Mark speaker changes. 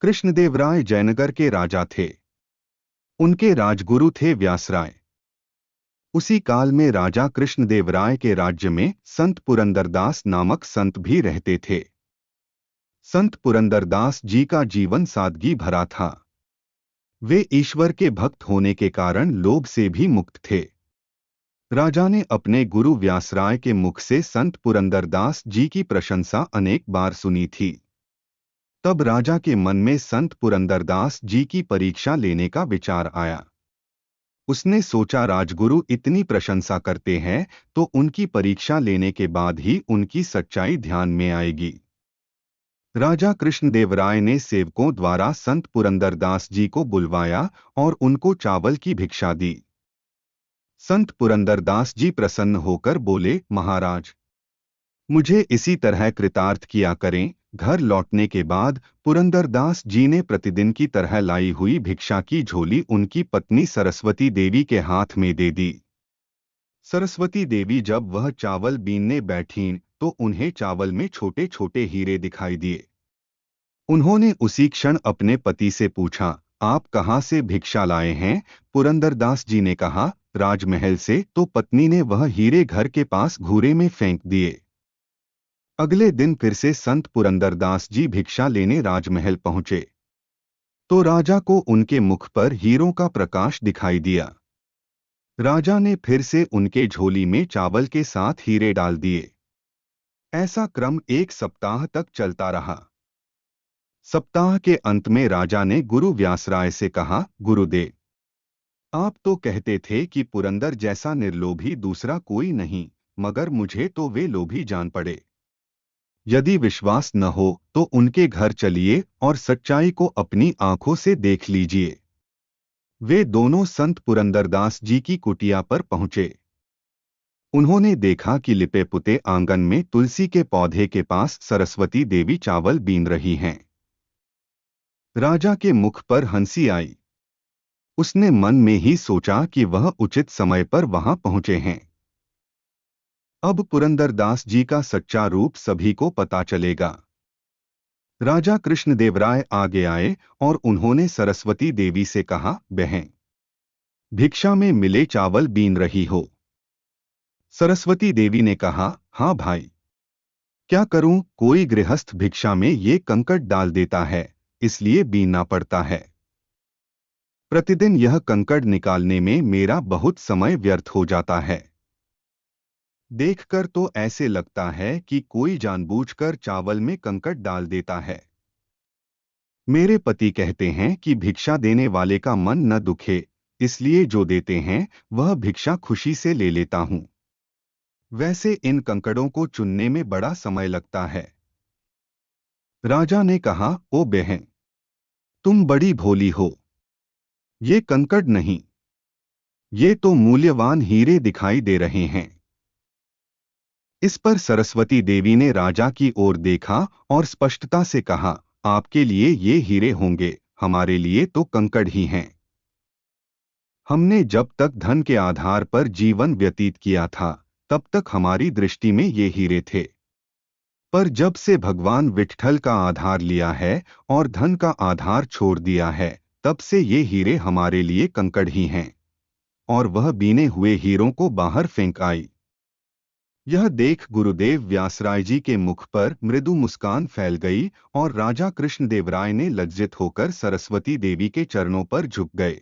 Speaker 1: कृष्णदेवराय जयनगर के राजा थे। उनके राजगुरु थे व्यासराय। उसी काल में राजा कृष्णदेवराय के राज्य में संत पुरंदरदास नामक संत भी रहते थे। संत पुरंदरदास जी का जीवन सादगी भरा था। वे ईश्वर के भक्त होने के कारण लोभ से भी मुक्त थे। राजा ने अपने गुरु व्यासराय के मुख से संत पुरंदरदास जी की प्रशंसा अनेक बार सुनी थी। तब राजा के मन में संत पुरंदरदास जी की परीक्षा लेने का विचार आया। उसने सोचा, राजगुरु इतनी प्रशंसा करते हैं तो उनकी परीक्षा लेने के बाद ही उनकी सच्चाई ध्यान में आएगी। राजा कृष्णदेवराय ने सेवकों द्वारा संत पुरंदरदास जी को बुलवाया और उनको चावल की भिक्षा दी। संत पुरंदरदास जी प्रसन्न होकर बोले, महाराज, मुझे इसी तरह कृतार्थ किया करें। घर लौटने के बाद पुरंदरदास जी ने प्रतिदिन की तरह लाई हुई भिक्षा की झोली उनकी पत्नी सरस्वती देवी के हाथ में दे दी। सरस्वती देवी जब वह चावल बीनने बैठीं तो उन्हें चावल में छोटे छोटे हीरे दिखाई दिए। उन्होंने उसी क्षण अपने पति से पूछा, आप कहाँ से भिक्षा लाए हैं? पुरंदरदास जी ने कहा, राजमहल से। तो पत्नी ने वह हीरे घर के पास घूरे में फेंक दिए। अगले दिन फिर से संत पुरंदरदास जी भिक्षा लेने राजमहल पहुंचे तो राजा को उनके मुख पर हीरों का प्रकाश दिखाई दिया। राजा ने फिर से उनके झोली में चावल के साथ हीरे डाल दिए। ऐसा क्रम 1 सप्ताह तक चलता रहा। सप्ताह के अंत में राजा ने गुरु व्यासराय से कहा, गुरुदेव, आप तो कहते थे कि पुरंदर जैसा निर्लोभी दूसरा कोई नहीं, मगर मुझे तो वे लोभी जान पड़े। यदि विश्वास न हो तो उनके घर चलिए और सच्चाई को अपनी आंखों से देख लीजिए। वे दोनों संत पुरंदरदास जी की कुटिया पर पहुंचे। उन्होंने देखा कि लिपे पुते आंगन में तुलसी के पौधे के पास सरस्वती देवी चावल बीन रही हैं। राजा के मुख पर हंसी आई। उसने मन में ही सोचा कि वह उचित समय पर वहां पहुंचे हैं। अब पुरंदरदास जी का सच्चा रूप सभी को पता चलेगा। राजा कृष्णदेवराय आगे आए और उन्होंने सरस्वती देवी से कहा, बहन, भिक्षा में मिले चावल बीन रही हो? सरस्वती देवी ने कहा, हाँ भाई, क्या करूं, कोई गृहस्थ भिक्षा में ये कंकड़ डाल देता है, इसलिए बीनना पड़ता है। प्रतिदिन यह कंकड़ निकालने में मेरा बहुत समय व्यर्थ हो जाता है। देखकर तो ऐसे लगता है कि कोई जानबूझकर चावल में कंकड़ डाल देता है। मेरे पति कहते हैं कि भिक्षा देने वाले का मन न दुखे, इसलिए जो देते हैं वह भिक्षा खुशी से ले लेता हूं। वैसे इन कंकड़ों को चुनने में बड़ा समय लगता है। राजा ने कहा, ओ बहन, तुम बड़ी भोली हो। ये कंकड़ नहीं, ये तो मूल्यवान हीरे दिखाई दे रहे हैं। इस पर सरस्वती देवी ने राजा की ओर देखा और स्पष्टता से कहा, आपके लिए ये हीरे होंगे, हमारे लिए तो कंकड़ ही हैं। हमने जब तक धन के आधार पर जीवन व्यतीत किया था तब तक हमारी दृष्टि में ये हीरे थे, पर जब से भगवान विट्ठल का आधार लिया है और धन का आधार छोड़ दिया है, तब से ये हीरे हमारे लिए कंकड़ ही हैं। और वह बीने हुए हीरों को बाहर फेंक आई। यह देख गुरुदेव व्यासराय जी के मुख पर मृदु मुस्कान फैल गई और राजा कृष्णदेवराय ने लज्जित होकर सरस्वती देवी के चरणों पर झुक गए।